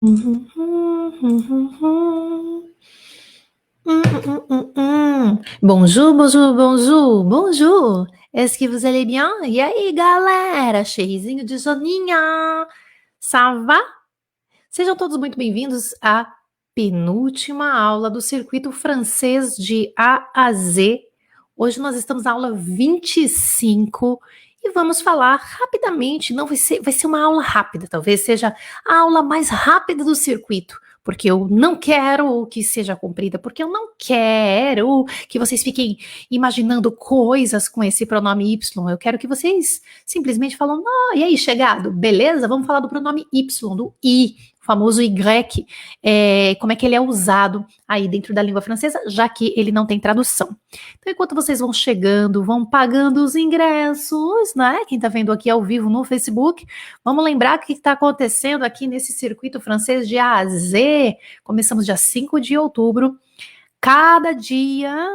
Bonjour, bonjour, bonjour, bonjour. Est-ce que vous allez bien? E aí, galera? Cheirinho de Joninha. Ça va? Sejam todos muito bem-vindos à penúltima aula do circuito francês de A a Z. Hoje nós estamos na aula 25 e vamos falar rapidamente. Não vai ser uma aula rápida, talvez seja a aula mais rápida do circuito, porque eu não quero que seja comprida, porque eu não quero que vocês fiquem imaginando coisas com esse pronome Y. Eu quero que vocês simplesmente falem, e aí, chegado? Beleza? Vamos falar do pronome Y, do I, o famoso Y, como é que ele é usado aí dentro da língua francesa, já que ele não tem tradução. Então, enquanto vocês vão chegando, vão pagando os ingressos, né? Quem tá vendo aqui ao vivo no Facebook, vamos lembrar o que está acontecendo aqui nesse circuito francês de A a Z. Começamos dia 5 de outubro. Cada dia,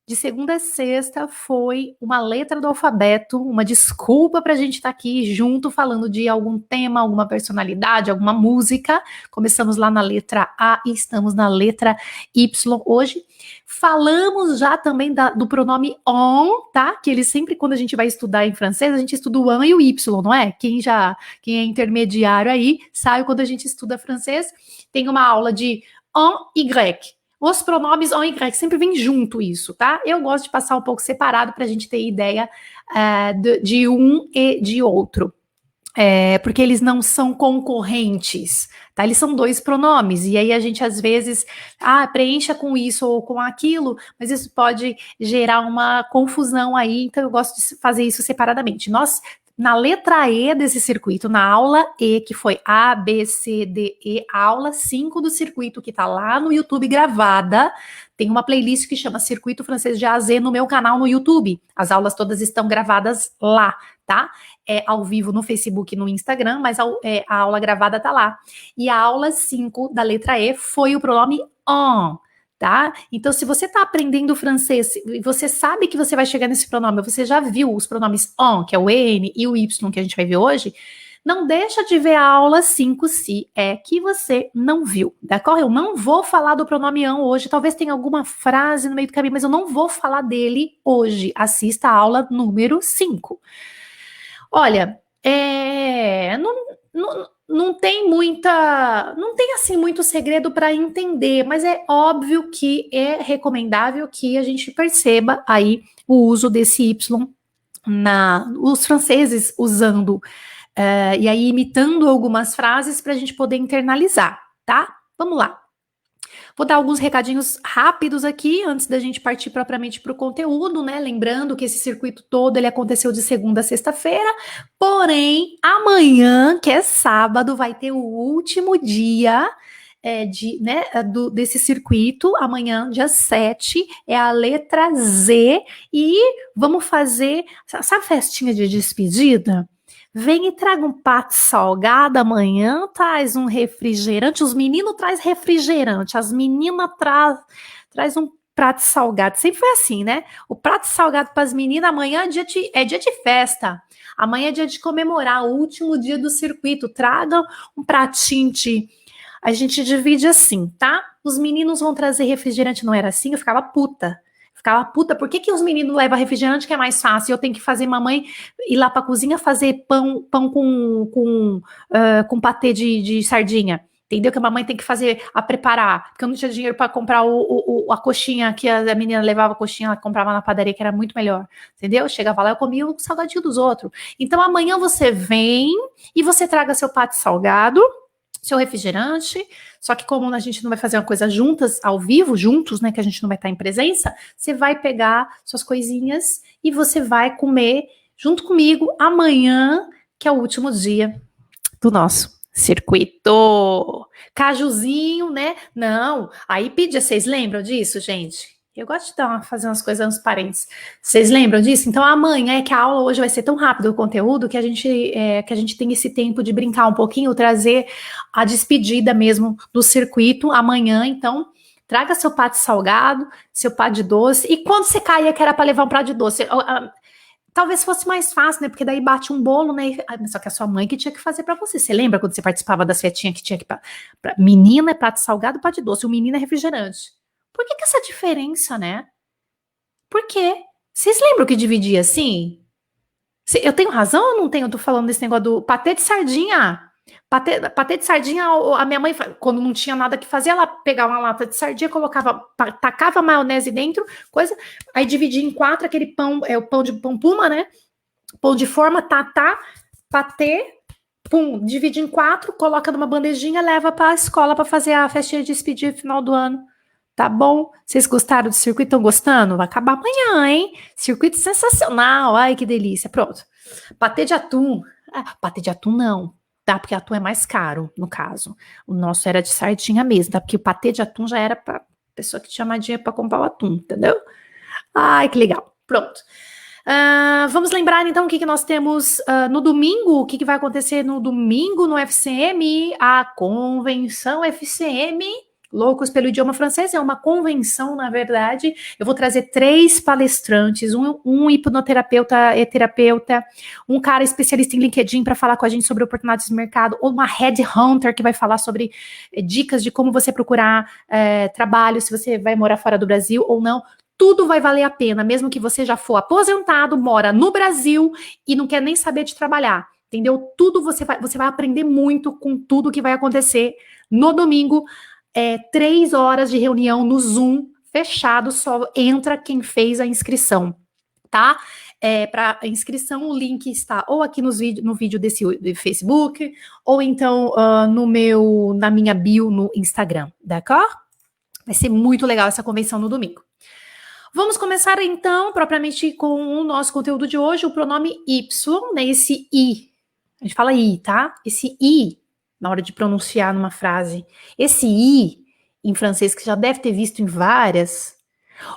de segunda a sexta, foi uma letra do alfabeto, uma desculpa para a gente estar aqui junto falando de algum tema, alguma personalidade, alguma música. Começamos lá na letra A e estamos na letra Y hoje. Falamos já também do pronome on, tá? Que ele sempre, quando a gente vai estudar em francês, a gente estuda o an e o Y, não é? Quem é intermediário aí, sabe quando a gente estuda francês, tem uma aula de on, Y. Os pronomes on, Y, sempre vem junto isso, tá? Eu gosto de passar um pouco separado para a gente ter ideia de um e de outro. Porque eles não são concorrentes, tá? Eles são dois pronomes, e aí a gente às vezes preencha com isso ou com aquilo, mas isso pode gerar uma confusão aí, então eu gosto de fazer isso separadamente. Nós, na letra E desse circuito, na aula E, que foi A, B, C, D, E, a aula 5 do circuito, que tá lá no YouTube gravada, tem uma playlist que chama Circuito Francês de A a Z no meu canal no YouTube. As aulas todas estão gravadas lá, tá? Ao vivo no Facebook e no Instagram, mas a aula gravada tá lá. E a aula 5 da letra E foi o pronome on, tá? Então, se você tá aprendendo francês e você sabe que você vai chegar nesse pronome, você já viu os pronomes on, que é o N, e o Y, que a gente vai ver hoje, não deixa de ver a aula 5 se é que você não viu, d'accord? Eu não vou falar do pronome on hoje, talvez tenha alguma frase no meio do caminho, mas eu não vou falar dele hoje. Assista a aula número 5. Olha, não tem assim muito segredo para entender, mas é óbvio que é recomendável que a gente perceba aí o uso desse Y, os franceses usando, e aí imitando algumas frases para a gente poder internalizar, tá? Vamos lá. Vou dar alguns recadinhos rápidos aqui, antes da gente partir propriamente para o conteúdo, né? Lembrando que esse circuito todo, ele aconteceu de segunda a sexta-feira, porém, amanhã, que é sábado, vai ter o último dia desse circuito. Amanhã, dia 7, é a letra Z, e vamos fazer, sabe, festinha de despedida? Vem e traga um pato salgado amanhã, traz um refrigerante, os meninos traz refrigerante, as meninas traz um prato salgado, sempre foi assim, né? O prato salgado para as meninas, amanhã é dia de festa, amanhã é dia de comemorar o último dia do circuito, traga um pratinho a gente divide assim, tá? Os meninos vão trazer refrigerante, não era assim? Eu ficava puta, por que os meninos levam refrigerante que é mais fácil? Eu tenho que fazer mamãe ir lá pra cozinha fazer pão com patê de sardinha, entendeu? Que a mamãe tem que preparar, porque eu não tinha dinheiro para comprar a coxinha, que a menina levava a coxinha, ela comprava na padaria, que era muito melhor, entendeu? Eu chegava lá, eu comia o salgadinho dos outros. Então amanhã você vem e você traga seu pato salgado, seu refrigerante, só que como a gente não vai fazer uma coisa juntas, ao vivo, juntos, né, que a gente não vai estar em presença, você vai pegar suas coisinhas e você vai comer junto comigo amanhã, que é o último dia do nosso circuito. Cajuzinho, né? Não, aí pedia, vocês lembram disso, gente? Eu gosto de fazer umas coisas nos parentes. Vocês lembram disso? Então amanhã é que a aula hoje vai ser tão rápido o conteúdo que a gente tem esse tempo de brincar um pouquinho, trazer a despedida mesmo do circuito amanhã. Então traga seu prato salgado, seu prato de doce. E quando você caía que era para levar um prato de doce, talvez fosse mais fácil, né? Porque daí bate um bolo, né? Só que a sua mãe que tinha que fazer pra você. Você lembra quando você participava das festinhas que tinha que... menina é prato salgado, prato doce. O menino é refrigerante. Por que essa diferença, né? Por quê? Vocês lembram que dividia assim? Eu tenho razão ou não tenho? Eu tô falando desse negócio do patê de sardinha. Patê de sardinha, a minha mãe, quando não tinha nada que fazer, ela pegava uma lata de sardinha, colocava, tacava maionese dentro, coisa, aí dividia em quatro aquele pão, o pão de pão puma, né? Pão de forma, patê, pum, divide em quatro, coloca numa bandejinha, leva para a escola para fazer a festinha de despedida final do ano. Tá bom? Vocês gostaram do circuito? Estão gostando? Vai acabar amanhã, hein? Circuito sensacional. Ai, que delícia. Pronto. Patê de atum. Patê de atum não, tá? Porque atum é mais caro, no caso. O nosso era de sardinha mesmo, tá? Porque o patê de atum já era para pessoa que tinha mais dinheiro para comprar o atum, entendeu? Ai, que legal. Pronto. Vamos lembrar então o que nós temos no domingo. O que vai acontecer no domingo no FCM? A convenção FCM. Loucos pelo Idioma Francês, é uma convenção, na verdade. Eu vou trazer 3 palestrantes, um hipnoterapeuta e terapeuta, um cara especialista em LinkedIn para falar com a gente sobre oportunidades de mercado, ou uma headhunter que vai falar sobre dicas de como você procurar trabalho, se você vai morar fora do Brasil ou não. Tudo vai valer a pena, mesmo que você já for aposentado, mora no Brasil e não quer nem saber de trabalhar, entendeu? Tudo você vai aprender muito com tudo que vai acontecer no domingo. 3 horas de reunião no Zoom, fechado, só entra quem fez a inscrição, tá? Para inscrição, o link está ou aqui no vídeo do Facebook, ou então na minha bio no Instagram, d'accord? Vai ser muito legal essa convenção no domingo. Vamos começar então, propriamente, com o nosso conteúdo de hoje, o pronome Y, né? Esse I. A gente fala I, tá? Esse I, na hora de pronunciar numa frase. Esse I, em francês, que já deve ter visto em várias.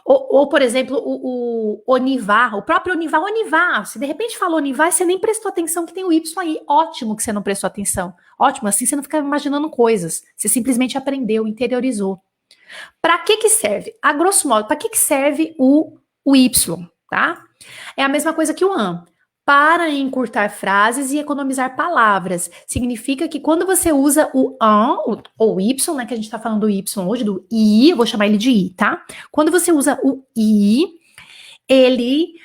Ou por exemplo, o Onivá, o próprio Onivá. Se de repente falou Onivá e você nem prestou atenção que tem o Y aí. Ótimo que você não prestou atenção. Ótimo, assim você não fica imaginando coisas. Você simplesmente aprendeu, interiorizou. Para que serve? A grosso modo, para que serve o Y, tá? É a mesma coisa que o AN. Para encurtar frases e economizar palavras. Significa que quando você usa o AN, ou Y, né, que a gente tá falando do Y hoje, do I, eu vou chamar ele de I, tá? Quando você usa o I, ele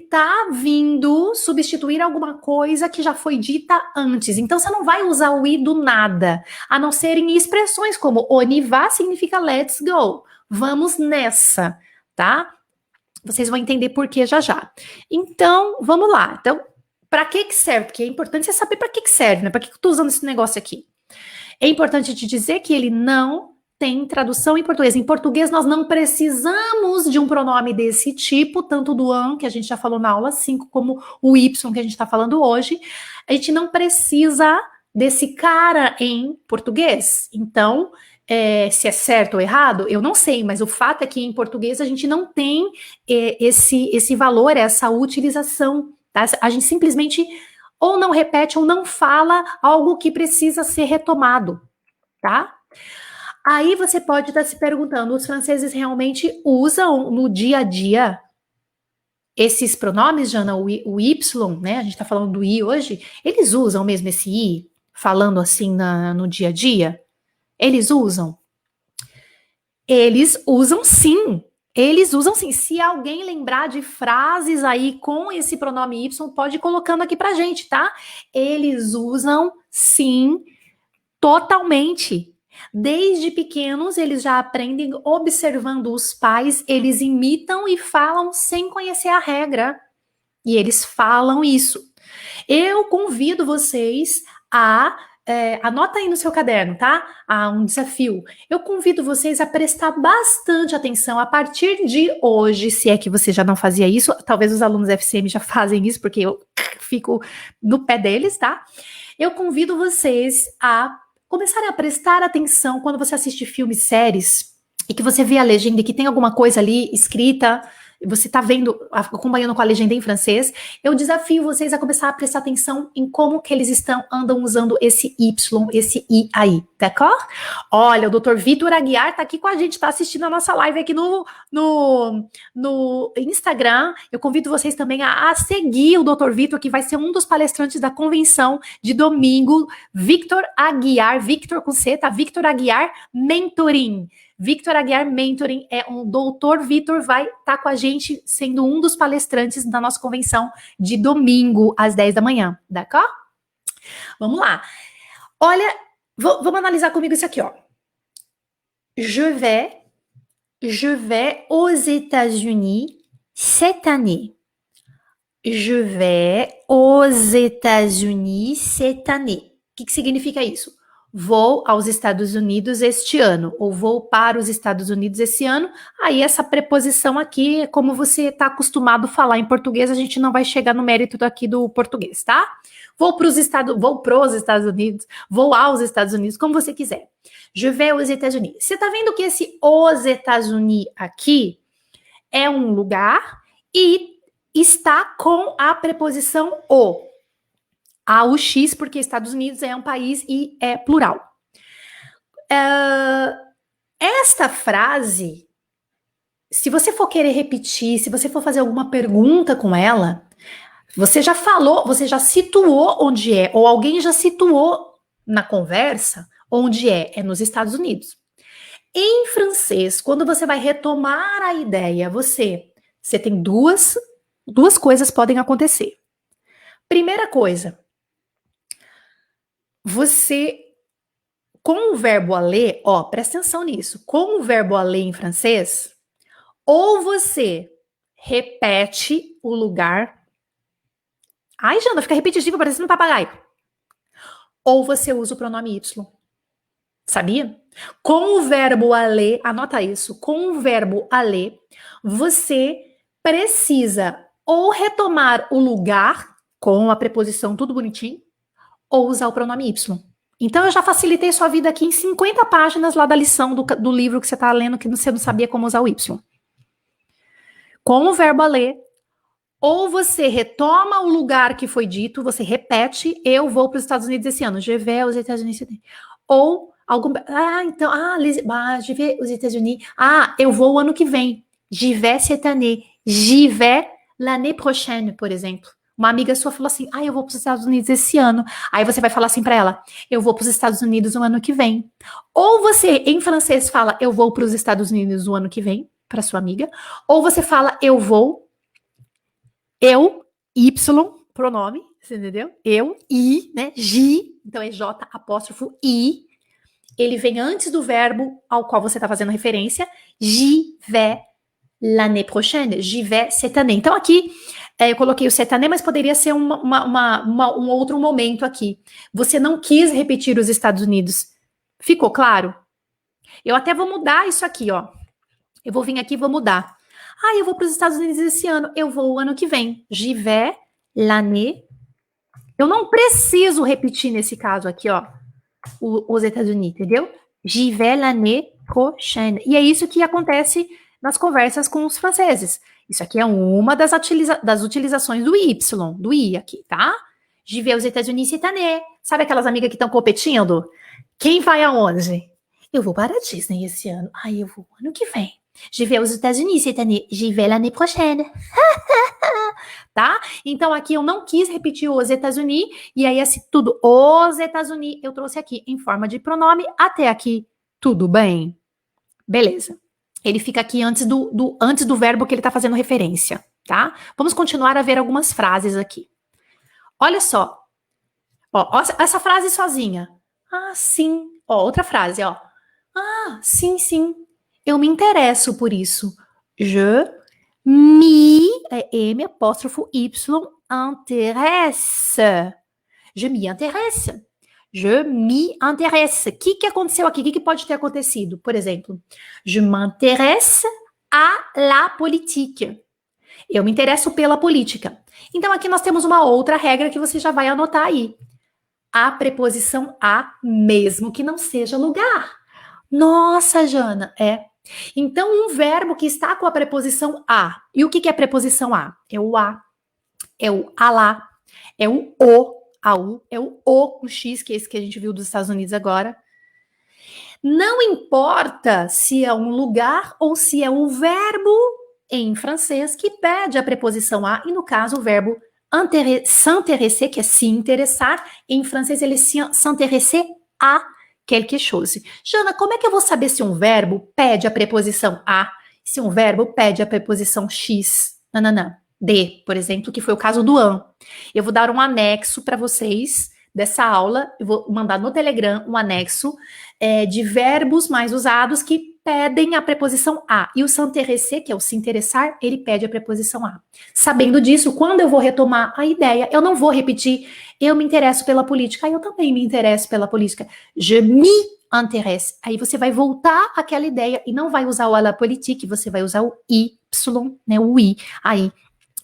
tá vindo substituir alguma coisa que já foi dita antes. Então, você não vai usar o I do nada, a não ser em expressões como Onivá significa let's go, vamos nessa, tá? Vocês vão entender por que já já. Então, vamos lá. Então, para que serve? Porque é importante você saber para que serve, né? Para que eu tô usando esse negócio aqui? É importante te dizer que ele não tem tradução em português. Em português, nós não precisamos de um pronome desse tipo, tanto do an, que a gente já falou na aula 5, como o y, que a gente está falando hoje. A gente não precisa desse cara em português. Então, se é certo ou errado, eu não sei, mas o fato é que em português a gente não tem esse valor, essa utilização. Tá? A gente simplesmente ou não repete ou não fala algo que precisa ser retomado, tá? Aí você pode estar se perguntando, os franceses realmente usam no dia a dia esses pronomes, Jana, o Y, né? A gente tá falando do I hoje. Eles usam mesmo esse I, falando assim no dia a dia? Eles usam? Eles usam sim. Eles usam sim. Se alguém lembrar de frases aí com esse pronome Y, pode ir colocando aqui pra gente, tá? Eles usam sim, totalmente. Desde pequenos, eles já aprendem observando os pais, eles imitam e falam sem conhecer a regra. E eles falam isso. Eu convido vocês a... anota aí no seu caderno, tá? Um desafio. Eu convido vocês a prestar bastante atenção a partir de hoje, se é que você já não fazia isso, talvez os alunos FCM já fazem isso, porque eu fico no pé deles, tá? Eu convido vocês a começarem a prestar atenção quando você assiste filmes, séries, e que você vê a legenda e que tem alguma coisa ali escrita você está vendo, acompanhando com a legenda em francês, eu desafio vocês a começar a prestar atenção em como que eles andam usando esse Y, esse I aí, d'accord? Olha, o Dr. Vitor Aguiar está aqui com a gente, está assistindo a nossa live aqui no Instagram. Eu convido vocês também a seguir o Dr. Vitor, que vai ser um dos palestrantes da convenção de domingo. Victor Aguiar, Victor com C, tá? Victor Aguiar Mentoring. Victor Aguiar Mentoring é um doutor Vitor, vai estar com a gente sendo um dos palestrantes da nossa convenção de domingo às 10 da manhã, d'accord? Vamos lá. Olha, vamos analisar comigo isso aqui, ó. Je vais aux États-Unis cette année. Je vais aux États-Unis cette année. O que significa isso? Vou aos Estados Unidos este ano, ou vou para os Estados Unidos esse ano. Aí essa preposição aqui, como você está acostumado a falar em português, a gente não vai chegar no mérito aqui do português, tá? Vou pros Estados Unidos, vou aos Estados Unidos, como você quiser. Je vais aux États-Unis. Você tá vendo que esse os États-Unis aqui é um lugar e está com a preposição o. A o X, porque Estados Unidos é um país e é plural. Esta frase, se você for querer repetir, se você for fazer alguma pergunta com ela, você já falou, você já situou onde é, ou alguém já situou na conversa onde é nos Estados Unidos. Em francês, quando você vai retomar a ideia, você tem duas coisas podem acontecer. Primeira coisa, você, com o verbo aller, ó, presta atenção nisso, com o verbo aller em francês, ou você repete o lugar. Ai, Jana, fica repetitivo, parecendo um papagaio. Ou você usa o pronome Y. Sabia? Com o verbo aller, anota isso, com o verbo aller, você precisa ou retomar o lugar, com a preposição tudo bonitinho, ou usar o pronome Y. Então, eu já facilitei sua vida aqui em 50 páginas lá da lição do livro que você está lendo, que você não sabia como usar o Y. Com o verbo aller, ou você retoma o lugar que foi dito, você repete, eu vou para os Estados Unidos esse ano, je vais aux États-Unis. Ou algum... je vais aux États-Unis. Eu vou o ano que vem. J'y vais cette année. J'y vais l'année prochaine, por exemplo. Uma amiga sua falou assim, eu vou para os Estados Unidos esse ano. Aí você vai falar assim para ela, eu vou para os Estados Unidos no ano que vem. Ou você, em francês, fala, eu vou para os Estados Unidos no ano que vem, para sua amiga. Ou você fala, eu vou, eu, Y, pronome, você entendeu? Eu, I, né, J, então é J, apóstrofo, I. Ele vem antes do verbo ao qual você está fazendo referência. J'y vais l'année prochaine. J'y vais cette année. Então aqui, eu coloquei o cette année, mas poderia ser um outro momento aqui. Você não quis repetir os Estados Unidos. Ficou claro? Eu até vou mudar isso aqui, ó. Eu vou vir aqui e vou mudar. Eu vou para os Estados Unidos esse ano. Eu vou o ano que vem. J'y vais l'année. Eu não preciso repetir nesse caso aqui, ó. Os États-Unis, entendeu? J'y vais l'année prochaine. E é isso que acontece nas conversas com os franceses. Isso aqui é uma das utilizações do Y, do I aqui, tá? J'y vais aux États-Unis cette année. Sabe aquelas amigas que estão competindo? Quem vai aonde? Eu vou para a Disney esse ano. Eu vou ano que vem. J'y vais aux États-Unis cette année. J'y vais l'année prochaine. Tá? Então aqui eu não quis repetir os États-Unis, e aí esse tudo, os États-Unis, eu trouxe aqui em forma de pronome. Até aqui, tudo bem? Beleza. Ele fica aqui antes do verbo que ele tá fazendo referência, tá? Vamos continuar a ver algumas frases aqui. Olha só. Ó, essa frase sozinha. Sim. Ó, outra frase, ó. Sim, sim. Eu me interesso por isso. Je M apóstrofo Y intéresse. Je m'y intéresse. Je m'y intéresse. O que aconteceu aqui? O que pode ter acontecido? Por exemplo, je m'intéresse à la politique. Eu me interesso pela política. Então, aqui nós temos uma outra regra que você já vai anotar aí. A preposição a, mesmo que não seja lugar. Nossa, Jana, Então, um verbo que está com a preposição a. E o que é a preposição a? É o a, é o alá, é o au, é o com x, que é esse que a gente viu dos Estados Unidos agora. Não importa se é um lugar ou se é um verbo em francês que pede a preposição a, e no caso o verbo s'intéresser, que é se interessar, em francês ele é s'intéresser a quelque chose. Jana, como é que eu vou saber se um verbo pede a preposição a, se um verbo pede a preposição x? Nananã. De, por exemplo, que foi o caso do an. Eu vou dar um anexo para vocês dessa aula, eu vou mandar no Telegram um anexo de verbos mais usados que pedem a preposição a. E o s'intéresser, que é o se interessar, ele pede a preposição a. Sabendo disso, quando eu vou retomar a ideia, eu não vou repetir, eu me interesso pela política, eu também me interesso pela política. Je me intéresse. Aí você vai voltar àquela ideia e não vai usar o à la politique, você vai usar o y, né, o i, aí.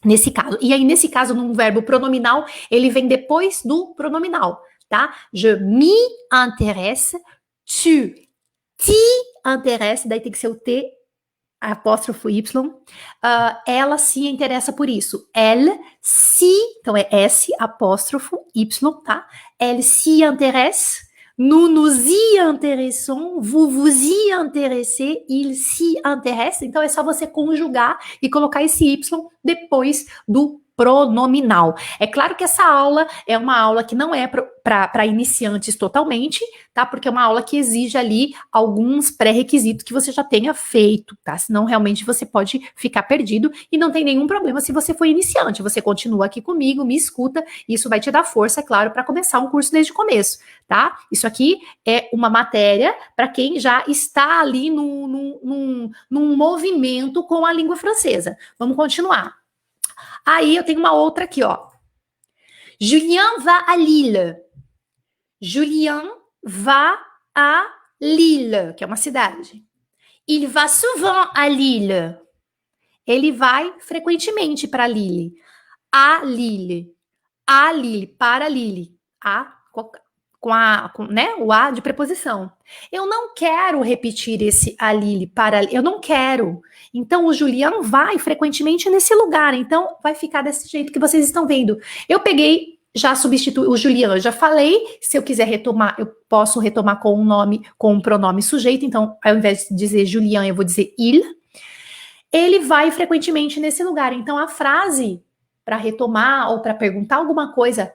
Nesse caso. E aí, nesse caso, num verbo pronominal, ele vem depois do pronominal, tá? Je me intéresse, tu te intéresse, daí tem que ser o T, apóstrofo Y. Ela se interessa por isso. Elle se, então é S, apóstrofo Y, tá? Elle se intéresse. Nous nous y intéressons, vous vous y intéressez, il s'y intéresse. Então é só você conjugar e colocar esse Y depois do pronominal. É claro que essa aula é uma aula que não é para iniciantes totalmente, tá? Porque é uma aula que exige ali alguns pré-requisitos que você já tenha feito, tá? Senão realmente você pode ficar perdido e não tem nenhum problema se você for iniciante. Você continua aqui comigo, me escuta, e isso vai te dar força, é claro, para começar um curso desde o começo, tá? Isso aqui é uma matéria para quem já está ali num movimento com a língua francesa. Vamos continuar. Aí eu tenho uma outra aqui, ó. Julien va à Lille. Julien va à Lille, que é uma cidade. Il va souvent à Lille. Ele vai frequentemente para Lille. A Lille. A Lille, para Lille. A com né, o A de preposição. Eu não quero repetir esse a Lille para... Eu não quero. Então, o Julian vai frequentemente nesse lugar. Então, vai ficar desse jeito que vocês estão vendo. Eu peguei, já substituí o Julian. Já falei, se eu quiser retomar, eu posso retomar com um nome, com um pronome sujeito. Então, ao invés de dizer Julian, eu vou dizer il. Ele vai frequentemente nesse lugar. Então, a frase, para retomar ou para perguntar alguma coisa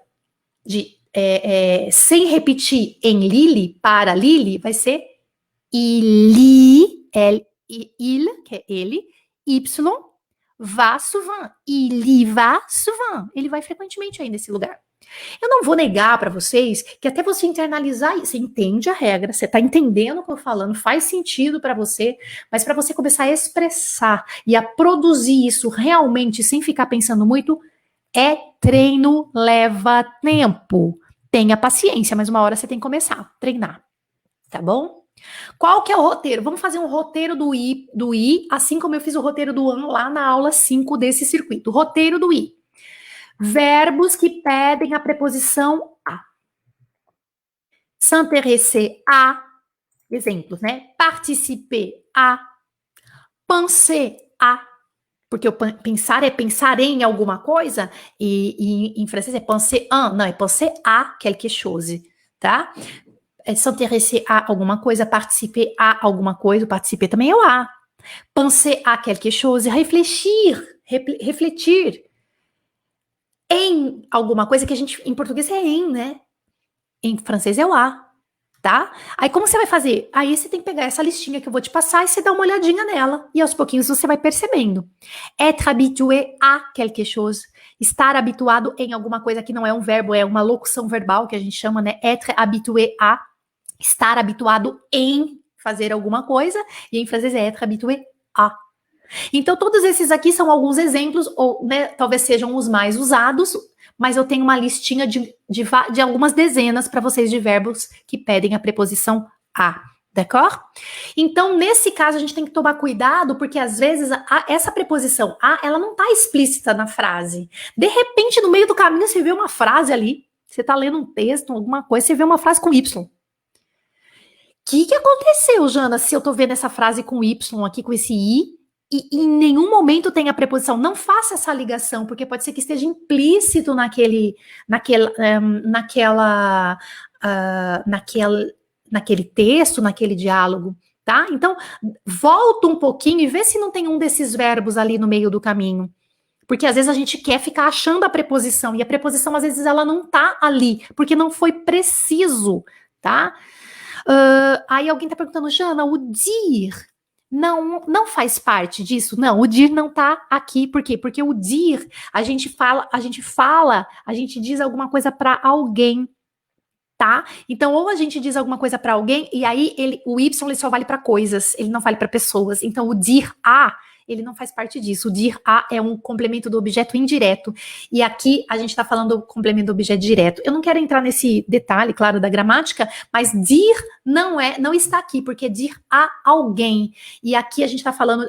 sem repetir em Lille, para Lille, vai ser il, que é ele, y, va souvent, il y va souvent, ele vai frequentemente aí nesse lugar. Eu não vou negar para vocês que até você internalizar isso, você entende a regra, você está entendendo o que eu tô falando, faz sentido para você, mas para você começar a expressar e a produzir isso realmente sem ficar pensando muito, é treino, leva tempo. Tenha paciência, mas uma hora você tem que começar a treinar, tá bom? Qual que é o roteiro? Vamos fazer um roteiro do I, assim como eu fiz o roteiro do AN lá na aula 5 desse circuito. Roteiro do I. Verbos que pedem a preposição a. S'intéresser a, exemplos, né? Participer a, penser a, porque pensar é pensar em alguma coisa, e em francês é penser en, não, é penser à quelque chose, tá? É s'intéresser a alguma coisa, participer a alguma coisa, o participer também é o a. Penser à quelque chose, refletir em alguma coisa, que a gente, em português é em, né? Em francês é o a. Tá? Aí como você vai fazer? Aí você tem que pegar essa listinha que eu vou te passar e você dá uma olhadinha nela. E aos pouquinhos você vai percebendo. Être habitué à quelque chose. Estar habituado em alguma coisa que não é um verbo, é uma locução verbal que a gente chama, né? Être habitué à. Estar habituado em fazer alguma coisa. E em francês é être habitué à. Então todos esses aqui são alguns exemplos, ou né, talvez sejam os mais usados, mas eu tenho uma listinha de algumas dezenas para vocês de verbos que pedem a preposição a, d'accord? Então, nesse caso, a gente tem que tomar cuidado, porque às vezes essa preposição a, ela não está explícita na frase. De repente, no meio do caminho, você vê uma frase ali, você está lendo um texto, alguma coisa, você vê uma frase com Y. Que aconteceu, Jana, se eu tô vendo essa frase com Y aqui, com esse I, e em nenhum momento tem a preposição? Não faça essa ligação, porque pode ser que esteja implícito naquele texto, naquele diálogo, tá? Então, volta um pouquinho e vê se não tem um desses verbos ali no meio do caminho. Porque às vezes a gente quer ficar achando a preposição, e a preposição às vezes ela não tá ali, porque não foi preciso, tá? Aí alguém está perguntando, Jana, o dir não faz parte disso? Não, o dir não está aqui. Por quê? Porque o dir, a gente diz alguma coisa para alguém, tá? Então, ou a gente diz alguma coisa para alguém, e aí o Y ele só vale para coisas, ele não vale para pessoas. Então, o dir a ele não faz parte disso. O dir a é um complemento do objeto indireto. E aqui a gente está falando do complemento do objeto direto. Eu não quero entrar nesse detalhe, claro, da gramática, mas dir não está aqui, porque dir a alguém. E aqui a gente está falando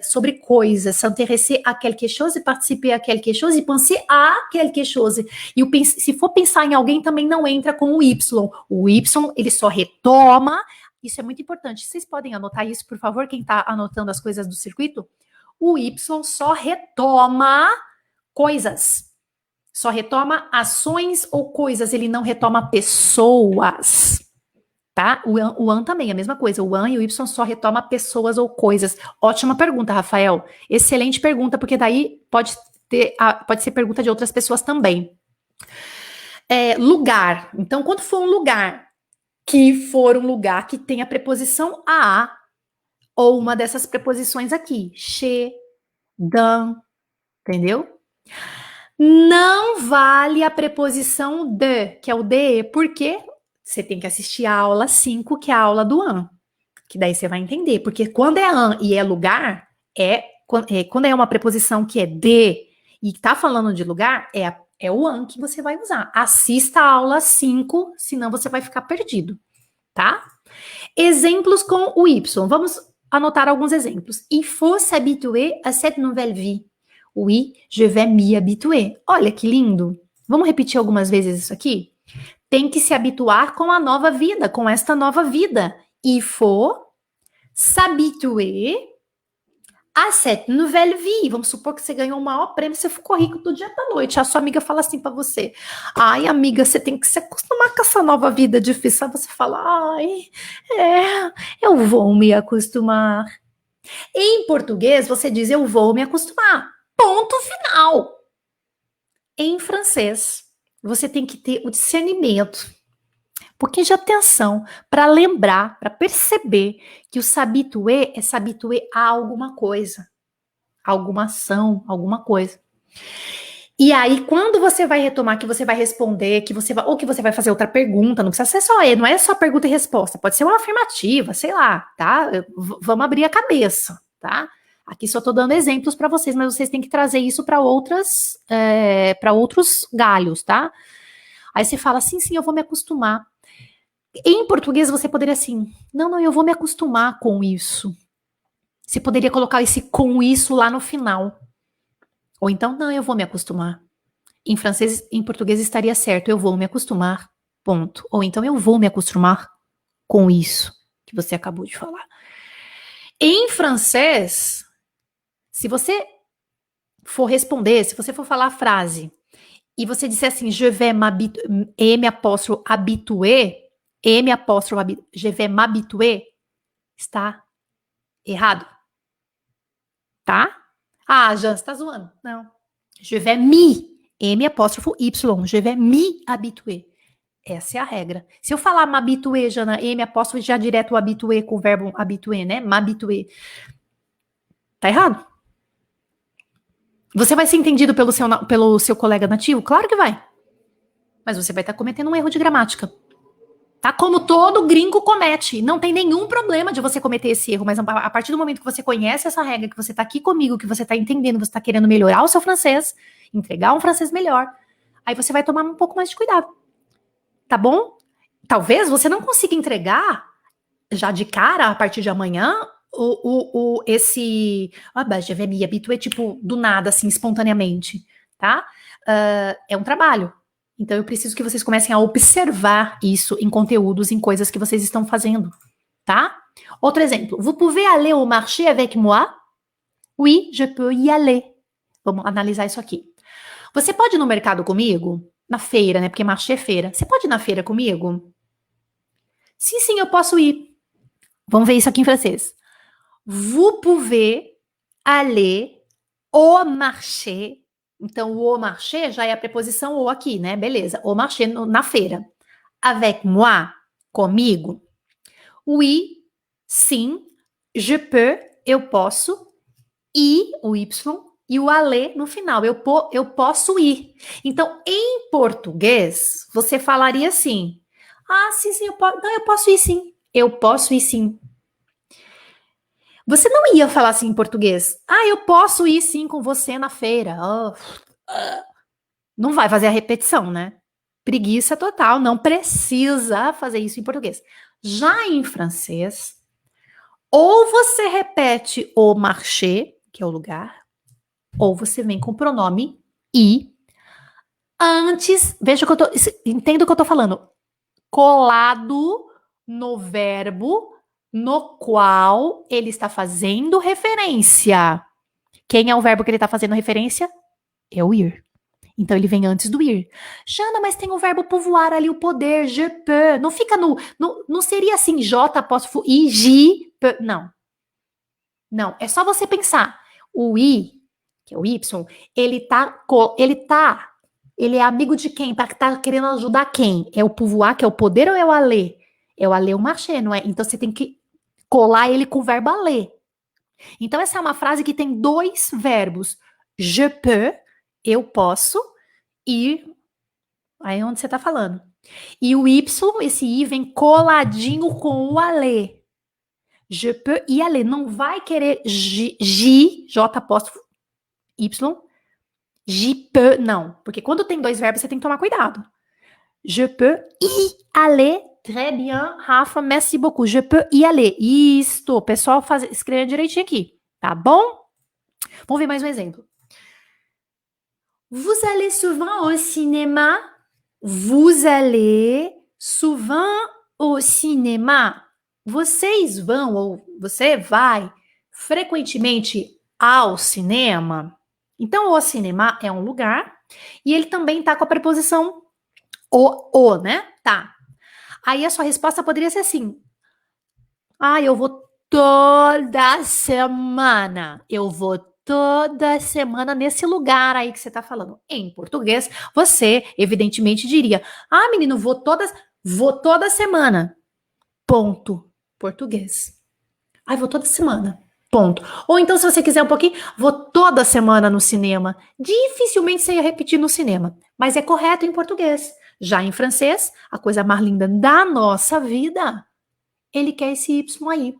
sobre coisas. S'intéresser à quelque chose, participer à quelque chose e penser à quelque chose. E se for pensar em alguém, também não entra com o Y. O Y, ele só retoma. Isso é muito importante. Vocês podem anotar isso, por favor, quem está anotando as coisas do circuito? O Y só retoma coisas. Só retoma ações ou coisas. Ele não retoma pessoas. Tá? O an também é a mesma coisa. O an e o Y só retoma pessoas ou coisas. Ótima pergunta, Rafael. Excelente pergunta, porque daí pode ser pergunta de outras pessoas também. Lugar. Então, quando for um lugar que tem a preposição a, ou uma dessas preposições aqui, che, dan, entendeu? Não vale a preposição de, que é o de, porque você tem que assistir a aula 5, que é a aula do an, que daí você vai entender, porque quando é an e é lugar, quando é uma preposição que é de e tá falando de lugar, é o an que você vai usar. Assista a aula 5, senão você vai ficar perdido, tá? Exemplos com o Y. Vamos anotar alguns exemplos. Il faut s'habituer à cette nouvelle vie. Oui, je vais m'y habituer. Olha que lindo. Vamos repetir algumas vezes isso aqui? Tem que se habituar com a nova vida, com esta nova vida. Il faut s'habituer à cette nouvelle vie. Vamos supor que você ganhou o maior prêmio, você ficou rico do dia pra noite. A sua amiga fala assim pra você: ai, amiga, você tem que se acostumar com essa nova vida difícil. Aí você fala: ai, eu vou me acostumar. Em português, você diz: eu vou me acostumar. Ponto final. Em francês, você tem que ter o discernimento, um pouquinho de atenção para lembrar, para perceber que o s'habituer é s'habituer a alguma coisa, alguma ação, alguma coisa. E aí, quando você vai retomar, que você vai responder, ou que você vai fazer outra pergunta, não precisa ser só não é só pergunta e resposta, pode ser uma afirmativa, sei lá, tá? Vamos abrir a cabeça, tá? Aqui só tô dando exemplos para vocês, mas vocês têm que trazer isso para outros galhos, tá? Aí você fala assim, sim, eu vou me acostumar. Em português você poderia assim, não, eu vou me acostumar com isso. Você poderia colocar esse com isso lá no final. Ou então, não, eu vou me acostumar. Em português estaria certo, eu vou me acostumar, ponto. Ou então, eu vou me acostumar com isso que você acabou de falar. Em francês, se você for responder, se você for falar a frase, e você disser assim, je vais m'habituer, je vais m'habituer, está errado. Tá? Ah, Jan, você tá zoando. Não. Je vais je vais me habituer. Essa é a regra. Se eu falar m'habituer, Jana, já direto o habituer com o verbo habituer, né? M'habituer. Tá errado? Você vai ser entendido pelo seu colega nativo? Claro que vai. Mas você vai estar cometendo um erro de gramática. Tá? Como todo gringo comete. Não tem nenhum problema de você cometer esse erro, mas a partir do momento que você conhece essa regra, que você tá aqui comigo, que você tá entendendo, você tá querendo melhorar o seu francês, entregar um francês melhor, aí você vai tomar um pouco mais de cuidado. Tá bom? Talvez você não consiga entregar já de cara, a partir de amanhã, je vais me habituer, tipo, do nada, assim, espontaneamente, tá? É um trabalho. Então, eu preciso que vocês comecem a observar isso em conteúdos, em coisas que vocês estão fazendo, tá? Outro exemplo. Vous pouvez aller au marché avec moi? Oui, je peux y aller. Vamos analisar isso aqui. Você pode ir no mercado comigo? Na feira, né? Porque marché é feira. Você pode ir na feira comigo? Sim, sim, eu posso ir. Vamos ver isso aqui em francês. Vous pouvez aller au marché. Então, o marché já é a preposição o aqui, né? Beleza. Au marché, na feira. Avec moi, comigo. Oui, sim. Je peux, eu posso. E, o Y, e o aller no final. Eu posso ir. Então, em português, você falaria assim. Ah, sim, sim, eu posso ir sim. Eu posso ir sim. Você não ia falar assim em português. Ah, eu posso ir sim com você na feira. Oh, não vai fazer a repetição, né? Preguiça total, não precisa fazer isso em português. Já em francês, ou você repete o marché, que é o lugar, ou você vem com o pronome i antes, veja que eu tô, entendo o que eu tô falando, colado no verbo no qual ele está fazendo referência. Quem é o verbo que ele está fazendo referência? É o ir. Então ele vem antes do ir. Jana, mas tem o verbo povoar ali, o poder, je peux. Não fica não seria assim, J apóstrofo I, J, peux. Não. Não, é só você pensar. O I, que é o Y, ele é amigo de quem? Para tá querendo ajudar quem? É o povoar, que é o poder ou é o aller? É o aller, o marché, não é? Então você tem que colar ele com o verbo aller. Então essa é uma frase que tem dois verbos. Je peux, eu posso, ir, aí é onde você tá falando. E o Y, esse I, vem coladinho com o aller. Je peux y aller. Não vai querer J apóstrofo Y, J peux, não. Porque quando tem dois verbos, você tem que tomar cuidado. Je peux y aller. Très bien, Rafa, merci beaucoup. Je peux y aller. Isto, pessoal, escrevendo direitinho aqui, tá bom? Vamos ver mais um exemplo. Vous allez souvent au cinéma? Vous allez souvent au cinéma? Vocês vão ou você vai frequentemente ao cinema? Então, o cinema é um lugar e ele também tá com a preposição né? Tá. Aí a sua resposta poderia ser assim: ah, eu vou toda semana. Eu vou toda semana nesse lugar aí que você tá falando. Em português, você evidentemente diria: ah, menino, vou toda semana. Ponto. Português. Ai, vou toda semana. Ponto. Ou então, se você quiser um pouquinho, vou toda semana no cinema. Dificilmente você ia repetir no cinema, mas é correto em português. Já em francês, a coisa mais linda da nossa vida, ele quer esse Y aí.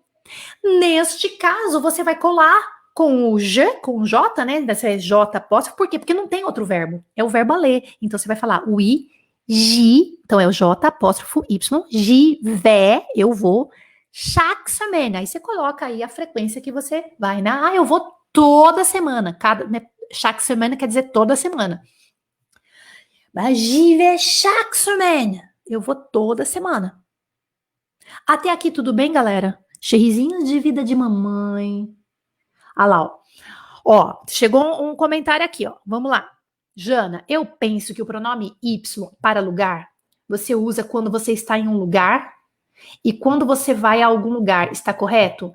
Neste caso, você vai colar com o J, com o J, né? Dessa é J apóstrofo. Por quê? Porque não tem outro verbo. É o verbo aller. Então, você vai falar o I, J, então é o J apóstrofo Y, J, vé, eu vou, chaque semaine. Aí você coloca aí a frequência que você vai, né? Ah, eu vou toda semana. Né? Chaque semaine quer dizer toda semana. Mas j'y vais chaque semaine. Eu vou toda semana. Até aqui tudo bem, galera? Cherrizinhos de vida de mamãe. Ah lá, ó. Ó, chegou um comentário aqui, ó. Vamos lá. Jana, eu penso que o pronome Y para lugar, você usa quando você está em um lugar e quando você vai a algum lugar, está correto?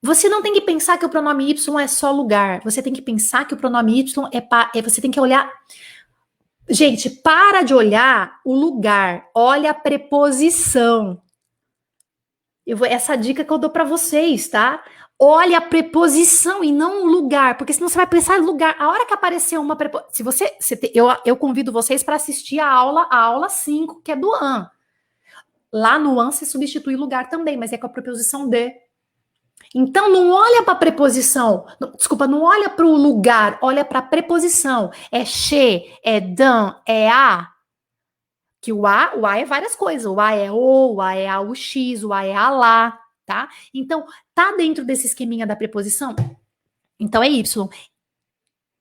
Você não tem que pensar que o pronome Y é só lugar. Você tem que pensar que o pronome Y você tem que olhar. Gente, para de olhar o lugar, olha a preposição. Essa dica que eu dou para vocês, tá? Olha a preposição e não o lugar, porque senão você vai pensar em lugar. A hora que aparecer uma preposição, eu convido vocês para assistir a aula 5, que é do an. Lá no an se substitui lugar também, mas é com a preposição de. Então não olha para a preposição, não olha para o lugar, olha para a preposição. É che, é dan, é a. Que o A é várias coisas. O A é o A é a o X, o A é a lá, tá? Então, tá dentro desse esqueminha da preposição? Então é Y.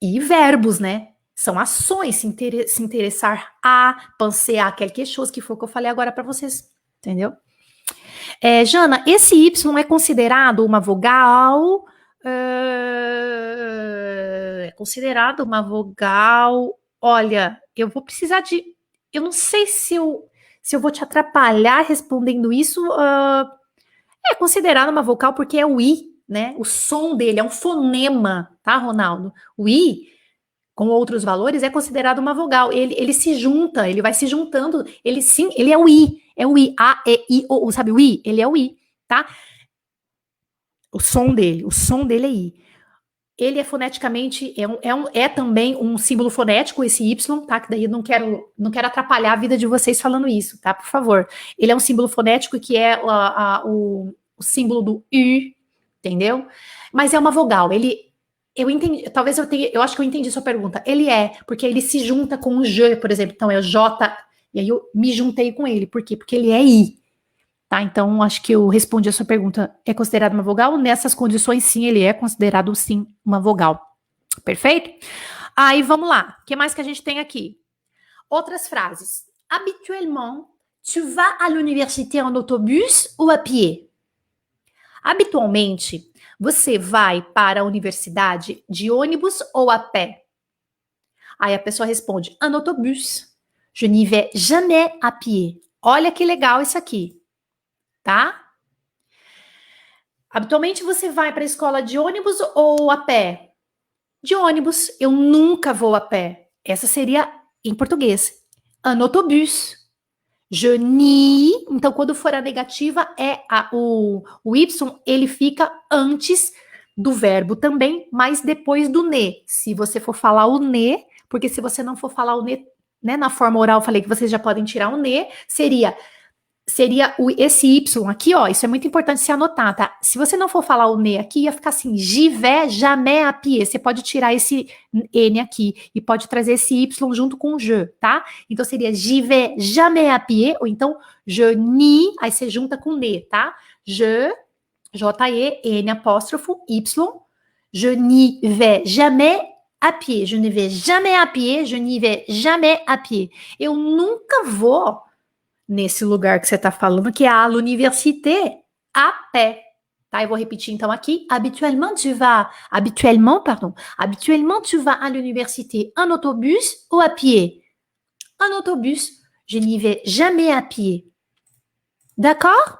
E verbos, né? São ações, se interessar a, penser a, quelque chose, que foi o que eu falei agora para vocês, entendeu? Jana, esse Y é considerado uma vogal? É considerado uma vogal. Olha, eu vou precisar de. Eu não sei se eu vou te atrapalhar respondendo isso. É considerado uma vocal porque é o I, né? O som dele é um fonema, tá, Ronaldo? O I, com outros valores, é considerado uma vogal. Ele se junta, ele vai se juntando. Ele sim, ele é o I. É o I. A, E, I, O, U, sabe o I? Ele é o I, tá? O som dele é I. Ele é foneticamente, é também um símbolo fonético, esse Y, tá? Que daí eu não quero atrapalhar a vida de vocês falando isso, tá? Por favor. Ele é um símbolo fonético que é o símbolo do U, entendeu? Mas é uma vogal. Eu entendi, talvez eu acho que eu entendi sua pergunta. Ele porque ele se junta com o J, por exemplo. Então é o J, e aí eu me juntei com ele. Por quê? Porque ele é I. Tá, então acho que eu respondi a sua pergunta. É considerado uma vogal? Nessas condições, sim, ele é considerado, sim, uma vogal. Perfeito? Aí, vamos lá. O que mais que a gente tem aqui? Outras frases. Habituellement, tu vas à l'université en autobus ou à pied? Habitualmente, você vai para a universidade de ônibus ou a pé? Aí a pessoa responde, en autobus. Je n'y vais jamais à pied. Olha que legal isso aqui. Tá? Habitualmente você vai para a escola de ônibus ou a pé? De ônibus. Eu nunca vou a pé. Essa seria em português. Un autobus. Je n'y. Então, quando for a negativa, o Y, ele fica antes do verbo também, mas depois do ne. Se você for falar o ne, porque se você não for falar o ne, né, na forma oral, eu falei que vocês já podem tirar o ne, seria esse Y aqui, ó, isso é muito importante se anotar, tá? Se você não for falar o ne aqui, ia ficar assim, j'y vais jamais à pied. Você pode tirar esse N aqui e pode trazer esse Y junto com o je, tá? Então seria j'y vais jamais à pied, ou então je n'y, aí você junta com ne, tá? Je, J-E, N apóstrofo, Y, je n'y vais jamais à pied. Je ne vais jamais à pied, je n'y vais jamais à pied. Eu nunca vou nesse lugar que você está falando, que é a l'université, a pé. Tá? Eu vou repetir então aqui. Habituellement tu vas à l'université en autobus ou à pied? En autobus. Je n'y vais jamais à pied. D'accord?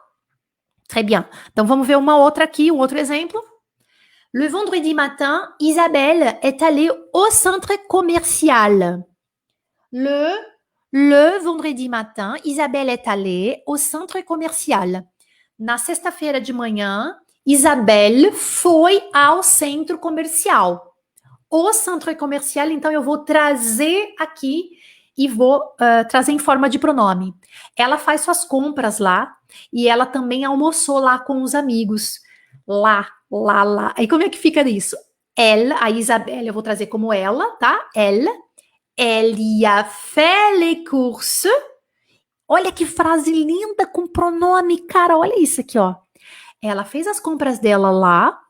Très bien. Então vamos ver uma outra aqui, um outro exemplo. Le vendredi matin, Isabelle est allée au centre commercial. Le vendredi matin, Isabelle est allée au centre commercial. Na sexta-feira de manhã, Isabelle foi ao centro comercial. O centro comercial, então eu vou trazer aqui e vou trazer em forma de pronome. Ela faz suas compras lá e ela também almoçou lá com os amigos. Lá. Aí como é que fica isso? Elle, a Isabelle, eu vou trazer como ela, tá? Elle y a fait les courses. Olha que frase linda com pronome, cara. Olha isso aqui, ó. Ela fez as compras dela lá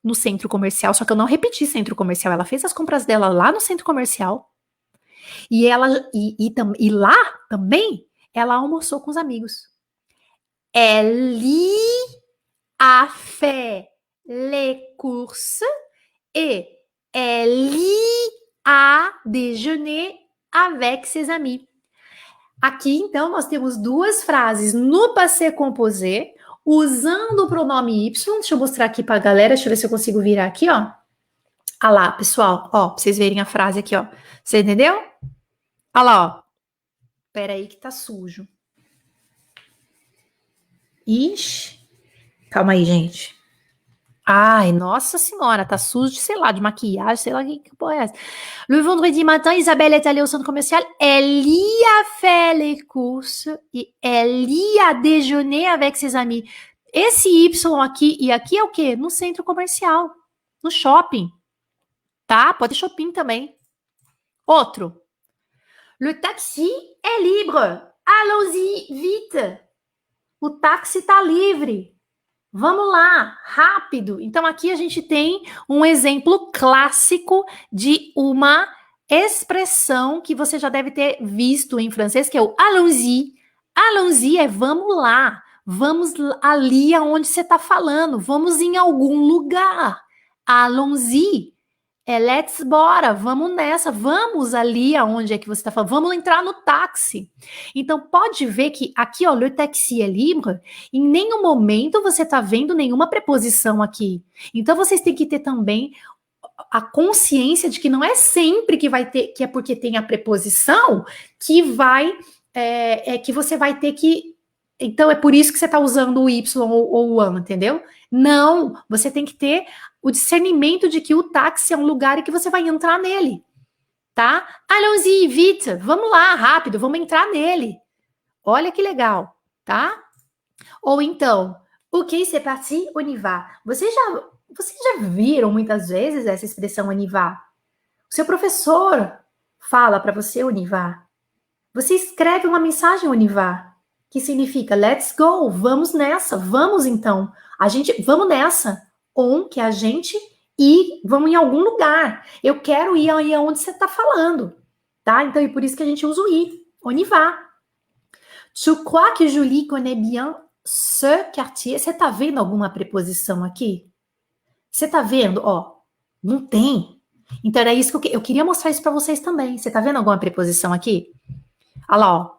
no centro comercial, só que eu não repeti centro comercial. Ela fez as compras dela lá no centro comercial. E lá também ela almoçou com os amigos. Elle a fait les courses et elle a déjeuner avec ses amis. Aqui, então, nós temos duas frases no passé composé, usando o pronome Y. Deixa eu mostrar aqui para a galera, deixa eu ver se eu consigo virar aqui, ó. Ah lá, pessoal, ó, pra vocês verem a frase aqui, ó. Você entendeu? Ah lá, ó. Pera aí que tá sujo. Ixi. Calma aí, gente. Ai, nossa senhora, tá sujo, sei lá, de maquiagem, sei lá que porra é essa. Le vendredi matin, Isabelle est allée au centre commercial, elle y a fait les courses et elle y a déjeuné avec ses amis. Esse Y aqui e aqui é o quê? No centro comercial, no shopping, tá? Pode ter shopping também. Outro. Le taxi est libre. Allons-y, vite. O táxi tá livre. Vamos lá, rápido. Então, aqui a gente tem um exemplo clássico de uma expressão que você já deve ter visto em francês, que é o allons-y. Allons-y é vamos lá. Vamos ali aonde você está falando. Vamos em algum lugar. Allons-y. Let's bora, vamos nessa, vamos ali aonde é que você está falando, vamos entrar no táxi. Então, pode ver que aqui, ó, le taxi é libre, em nenhum momento você está vendo nenhuma preposição aqui. Então, vocês têm que ter também a consciência de que não é sempre que vai ter, que é porque tem a preposição, que vai, que você vai ter que. Então, é por isso que você está usando o Y ou o AN, entendeu? Não, você tem que ter o discernimento de que o táxi é um lugar e que você vai entrar nele, tá? Allons-y, vite, vamos lá, rápido, vamos entrar nele. Olha que legal, tá? Ou então, ok, c'est parti, on y va. Vocês já viram muitas vezes essa expressão on y va? O seu professor fala para você on y va. Você escreve uma mensagem on y va, que significa let's go, vamos nessa, vamos então. Vamos nessa. On, que é a gente, e vamos em algum lugar. Eu quero ir aí aonde você está falando, tá? Então, é por isso que a gente usa o i. On y va. Tu crois que Julie connaît bien ce quartier? Você tá vendo alguma preposição aqui? Você tá vendo? Ó, não tem. Então, era isso que eu queria mostrar isso para vocês também. Você tá vendo alguma preposição aqui? Olha lá, ó.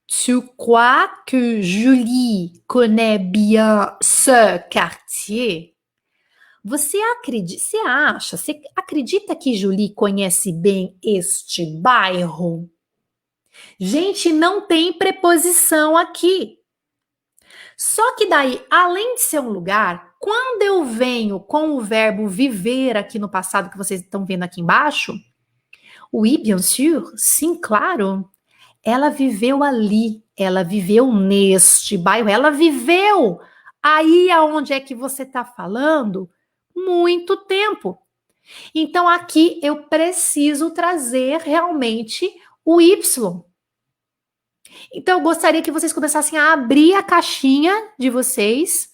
Tu crois que Julie connaît bien ce quartier? Você acredita que Julie conhece bem este bairro? Gente, não tem preposição aqui. Só que daí, além de ser um lugar, quando eu venho com o verbo viver aqui no passado, que vocês estão vendo aqui embaixo, oui, bien sûr, sim, claro, ela viveu ali, ela viveu neste bairro, ela viveu aí aonde é que você está falando muito tempo. Então, aqui eu preciso trazer realmente o Y. Então, eu gostaria que vocês começassem a abrir a caixinha de vocês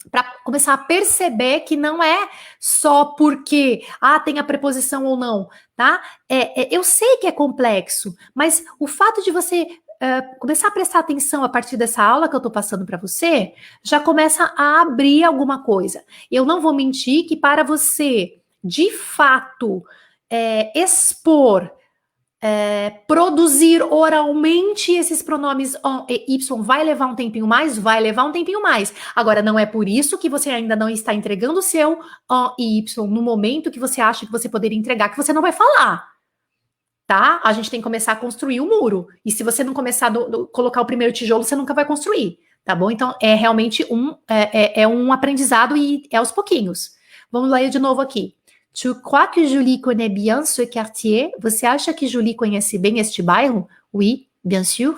para começar a perceber que não é só porque tem a preposição ou não, tá? Eu sei que é complexo, mas o fato de você começar a prestar atenção a partir dessa aula que eu estou passando para você, já começa a abrir alguma coisa. Eu não vou mentir que para você, de fato, expor, produzir oralmente esses pronomes on e y vai levar um tempinho mais? Vai levar um tempinho mais. Agora, não é por isso que você ainda não está entregando o seu on e y no momento que você acha que você poderia entregar, que você não vai falar. Tá? A gente tem que começar a construir o muro. E se você não começar a colocar o primeiro tijolo, você nunca vai construir. Tá bom? Então, é realmente um aprendizado e é aos pouquinhos. Vamos ler de novo aqui. Tu crois que Julie connaît bien ce quartier? Você acha que Julie conhece bem este bairro? Oui, bien sûr.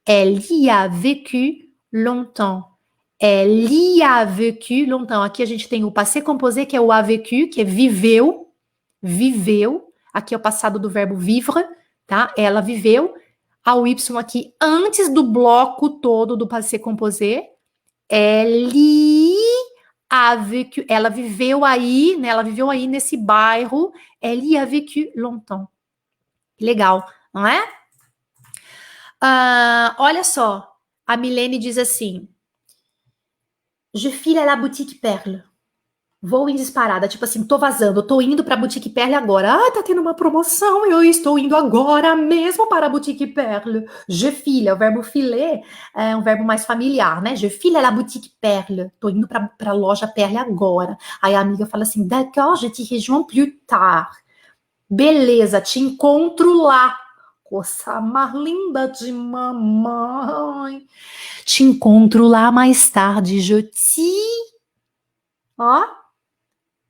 Elle y a vécu longtemps. Elle y a vécu longtemps. Aqui a gente tem o passé composé, que é o a vécu, que é viveu. Viveu. Aqui é o passado do verbo vivre, tá? Ela viveu. Ao Y aqui, antes do bloco todo do passé composé. Elle a vécu, ela viveu aí, né? Ela viveu aí nesse bairro. Elle y a vécu longtemps. Legal, não é? Olha só, a Milene diz assim: Je file à la boutique Perle. Vou em disparada, tipo assim, tô vazando, tô indo pra Boutique Perle agora. Tá tendo uma promoção, eu estou indo agora mesmo para a Boutique Perle. Je file, é o verbo filer, é um verbo mais familiar, né? Je file à la Boutique Perle. Tô indo pra loja Perle agora. Aí a amiga fala assim, d'accord, je te rejoins plus tard. Beleza, te encontro lá. Coisa mais linda de mamãe. Te encontro lá mais tarde, je te... Ó,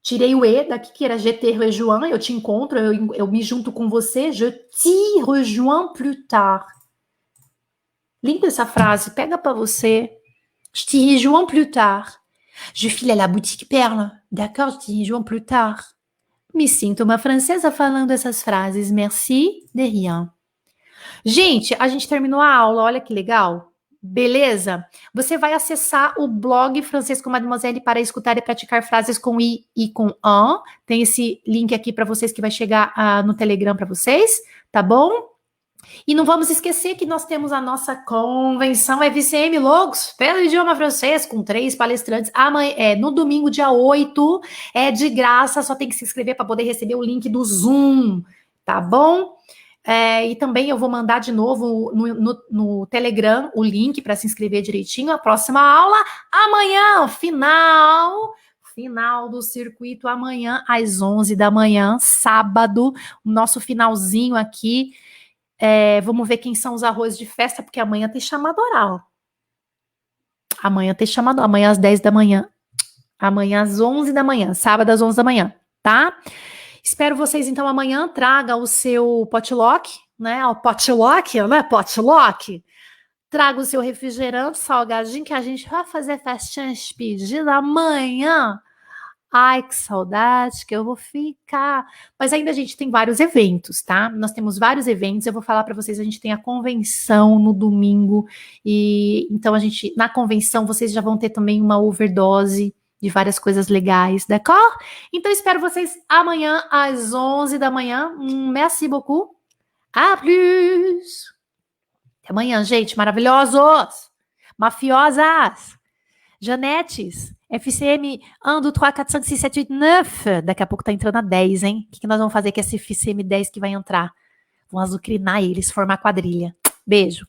tirei o E daqui, que era je te rejoins, eu te encontro, eu me junto com você, je te rejoins plus tard. Linda essa frase, pega para você. Je te rejoins plus tard. Je file à la boutique Perle. D'accord, je te rejoins plus tard. Me sinto uma francesa falando essas frases. Merci, de rien. Gente, a gente terminou a aula, olha que legal. Beleza? Você vai acessar o blog Francês com Mademoiselle para escutar e praticar frases com i e com an. Tem esse link aqui para vocês que vai chegar no Telegram para vocês, tá bom? E não vamos esquecer que nós temos a nossa convenção FCM Logos pelo idioma francês, com 3 palestrantes. Amanhã, no domingo, dia 8, é de graça, só tem que se inscrever para poder receber o link do Zoom, tá bom? E também eu vou mandar de novo no Telegram o link para se inscrever direitinho. A próxima aula, amanhã, final do circuito, amanhã, às 11 da manhã, sábado, o nosso finalzinho aqui. Vamos ver quem são os arroz de festa, porque amanhã tem chamado oral. Amanhã às 10 da manhã. Amanhã às 11 da manhã, sábado às 11 da manhã, tá? Espero vocês, então, amanhã. Traga o seu potluck, né? O potluck, né? Potluck. Traga o seu refrigerante salgadinho, que a gente vai fazer festinha despedida amanhã. Ai, que saudade que eu vou ficar. Mas ainda a gente tem vários eventos, tá? Nós temos vários eventos. Eu vou falar para vocês, a gente tem a convenção no domingo. E então na convenção, vocês já vão ter também uma overdose de várias coisas legais, d'accord? Então, espero vocês amanhã às 11 da manhã. Merci beaucoup. A plus. Até amanhã, gente. Maravilhosos. Mafiosas. Janetes. FCM 1, 2, 3, 4, 5, 6, 7, 8, 9. Daqui a pouco tá entrando a 10, hein? O que nós vamos fazer com esse FCM 10 que vai entrar? Vamos azucrinar eles, formar quadrilha. Beijo.